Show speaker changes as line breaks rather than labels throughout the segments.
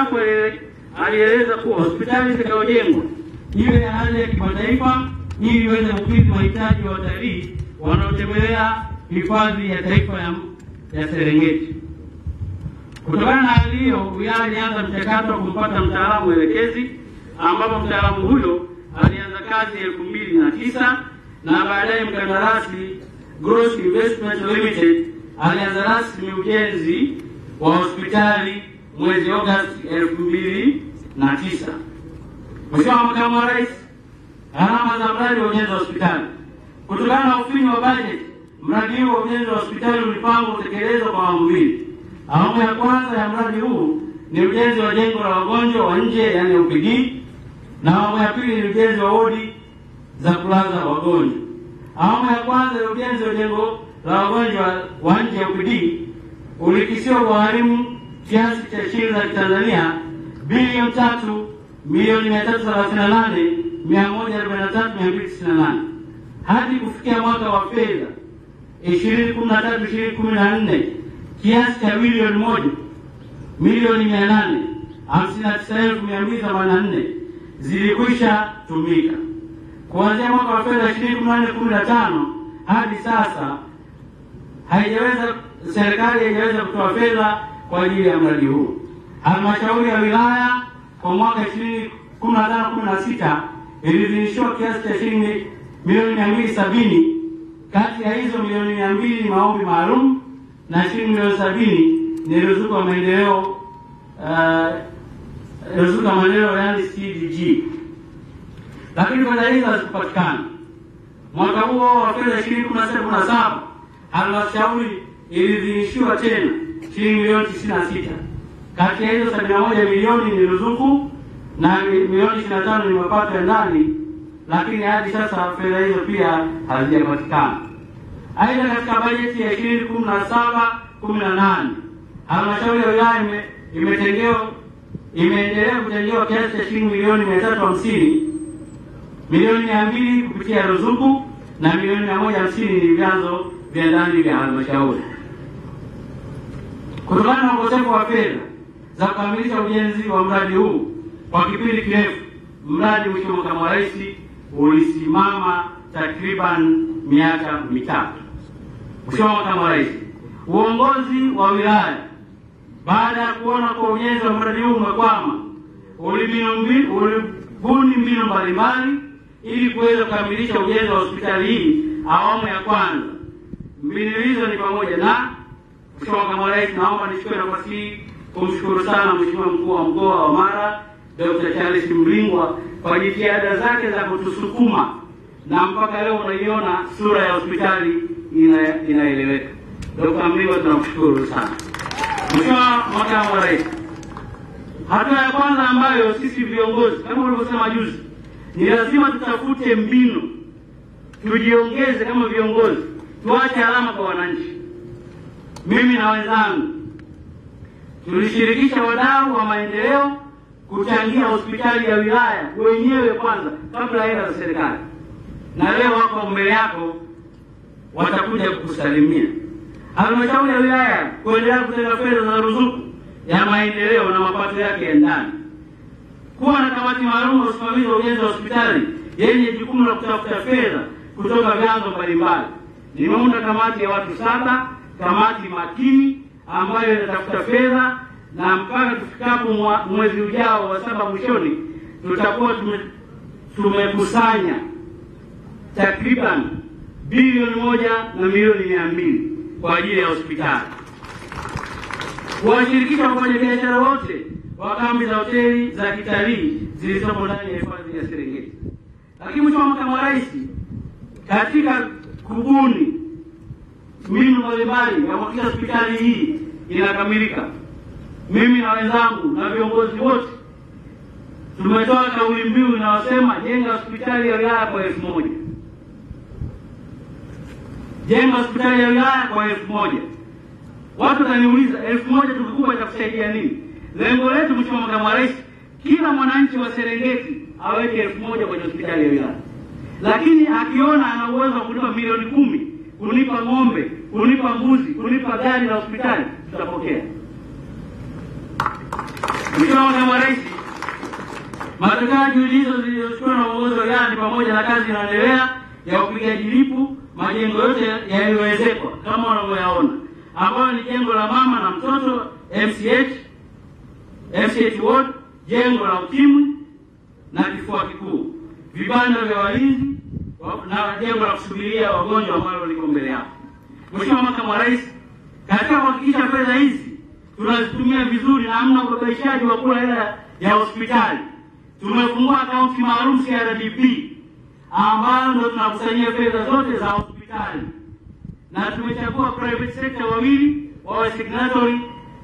mstaafu alieleza kuwa hospitali itakayojengwa iwe ya hali ya kimataifa ili iweze kukidhi mahitaji ya watalii wanaotembelea hifadhi ya taifa ya Serengeti. Kutokana na hali hiyo, wilaya ilianza mchakato wa kumpata mtaalamu elekezi, ambapo mtaalamu huyo alianza kazi 2009 na baadaye mkandarasi Gross Investment Limited alianza rasmi ujenzi wa hospitali mwezi Agosti 2009. Mheshimiwa Makamu wa Rais, gharama za mradi wa ujenzi wa hospitali. Kutokana na ufinyu wa bajeti, mradi huu wa ujenzi wa hospitali ulipangwa kutekelezwa kwa awamu mbili. Awamu ya kwanza ya mradi huu ni ujenzi wa jengo la wagonjwa wa nje, yani OPD, na awamu ya pili ni ujenzi wa wodi za kulaza wagonjwa. Awamu ya kwanza ya ujenzi wa jengo la wagonjwa wa nje OPD ulikisiwa kugharimu kiasi cha shilingi za Tanzania bilioni 3,338,143,298 hadi kufikia mwaka wa fedha 2013-2014 kiasi cha bilioni 1,859,284 zilikwisha tumika. Kuanzia mwaka wa fedha 2014-2015 hadi sasa serikali haijaweza kutoa fedha kwa ajili ya mradi huu. Halmashauri ya wilaya kwa mwaka 2015-16 iliidhinishiwa kiasi cha shilingi milioni 270. Kati ya hizo milioni 200 ni maombi maalum na shilingi milioni 70 ni ruzuku ya maendeleo, yani CDG. Lakini fedha hizo hazikupatikana. Mwaka huo wa fedha 2016-17 halmashauri iliidhinishiwa tena shilingi milioni 96. Kati ya hizo 71 milioni ni ruzuku na milioni 25 ni mapato ya ndani, lakini hadi sasa fedha hizo pia hazijapatikana. Aidha, katika bajeti ya 2017-18 halmashauri ya wilaya imeendelea kutengewa kiasi cha shilingi milioni 350, milioni 200 kupitia ruzuku na milioni 150 ni vyanzo vya ndani vya halmashauri. Kutokana na ukosefu wa fedha za kukamilisha ujenzi wa mradi huu kwa kipindi kirefu, mradi, Mheshimiwa Makamu wa Rais, ulisimama takriban miaka mitatu. Mheshimiwa Makamu wa Rais, uongozi wa wilaya baada ya kuona kwa ujenzi wa mradi huu umekwama, ulibuni mbinu mbalimbali ili kuweza kukamilisha ujenzi wa hospitali hii awamu ya kwanza. Mbinu hizo ni pamoja na, Mheshimiwa Makamu wa Rais, naomba nichukue nafasi hii kumshukuru sana Mheshimiwa Mkuu wa Mkoa wa Mara Dr. Charles Mlingwa kwa jitihada zake za kutusukuma na mpaka leo unaiona sura ya hospitali inaeleweka. Dr. Mlingwa, tunakushukuru sana. Mheshimiwa Makamu wa Rais, hatua ya kwanza ambayo sisi viongozi kama ulivyosema juzi, ni lazima tutafute mbinu, tujiongeze kama viongozi, tuache alama kwa wananchi. Mimi na wenzangu tulishirikisha wadau wa maendeleo kuchangia hospitali ya wilaya wenyewe kwanza kabla hela za serikali, na leo wako mbele yako watakuja kukusalimia. Halmashauri ya wilaya kuendelea kutenga fedha za ruzuku ya maendeleo na mapato yake ya ndani. Kuwa na kamati maalum ya usimamizi wa ujenzi wa hospitali yenye jukumu la kutafuta fedha kutoka vyanzo mbalimbali. Nimeunda kamati ya watu 7, kamati makini ambayo inatafuta fedha, na mpaka tufikapo mwezi ujao wa 7 mwishoni tutakuwa tumekusanya takriban bilioni 1 na milioni 200 kwa ajili ya hospitali. Kuwashirikisha wafanyabiashara wote wa kambi za hoteli za kitalii zilizopo ndani ya hifadhi ya Serengeti. Lakini Mheshimiwa Makamu wa Rais, katika kubuni mbinu mbalimbali ya kuhakikisha hospitali hii inakamilika, mimi na wenzangu na viongozi wote tumetoa kauli mbiu inayosema jenga hospitali ya wilaya kwa 1000. Jenga hospitali ya wilaya kwa 1000. Watu wataniuliza 1000 tukikupa itakusaidia nini? Lengo letu, Mheshimiwa Makamu wa Rais, kila mwananchi wa Serengeti aweke 1000 kwenye hospitali ya wilaya. Lakini akiona ana uwezo wa kulipa milioni 10, kunipa ng'ombe, kunipa mbuzi, kunipa gari la hospitali, tutapokea. Mheshimiwa Makamu wa Rais, matokeo ya juhudi hizo zilizochukua na uongozi wa wilaya ni pamoja na kazi inaendelea ya upigaji lipu majengo yote yaliyoezekwa kama unavyoyaona, ambayo ni jengo la mama na mtoto MCH ward, jengo la ukimwi na kifua kikuu, vibanda vya walinzi na jengo la kusubiria wagonjwa ambalo liko mbele yako. Mheshimiwa Makamu wa Rais, katika kuhakikisha fedha hizi tunazitumia vizuri na hamna ubabaishaji wa kula hela ya hospitali, tumefungua akaunti maalum CRDB ambayo ndio tunakusanyia fedha zote za hospitali, na tumechagua private sector wawili wawe signatory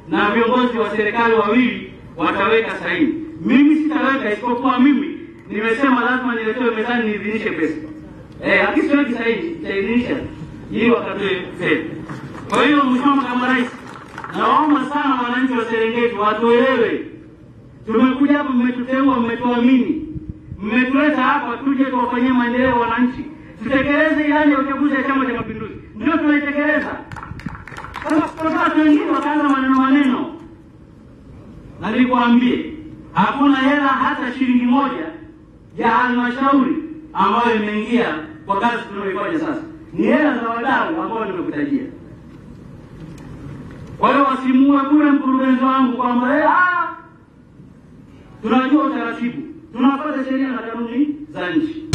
na viongozi wa serikali wawili wataweka saini. Mimi sitaweka, isipokuwa mimi nimesema lazima niletewe mezani niidhinishe pesa. Akisiweki saini nitaidhinisha ili wakatoe fedha. Kwa hiyo Mheshimiwa Makamu wa Rais, naomba sana wananchi wa Serengeti watuelewe. Tumekuja hapa, mmetuteua, mmetuamini, mmetuleta hapa tuje tuwafanyie maendeleo wananchi. Tutekeleze ilani ya uchaguzi ya Chama cha Mapinduzi. Ndio tunaitekeleza. Sasa watu wengine wakaanza maneno. Na nilikwambie hakuna hela hata shilingi moja ya halmashauri ambayo imeingia kwa kazi tunayoifanya sasa. Ni hela za wadau ambao nimekutajia. Kwa hiyo wasimuue bure mkurugenzi wangu kwamba tunajua utaratibu, tunafuata sheria na kanuni za nchi.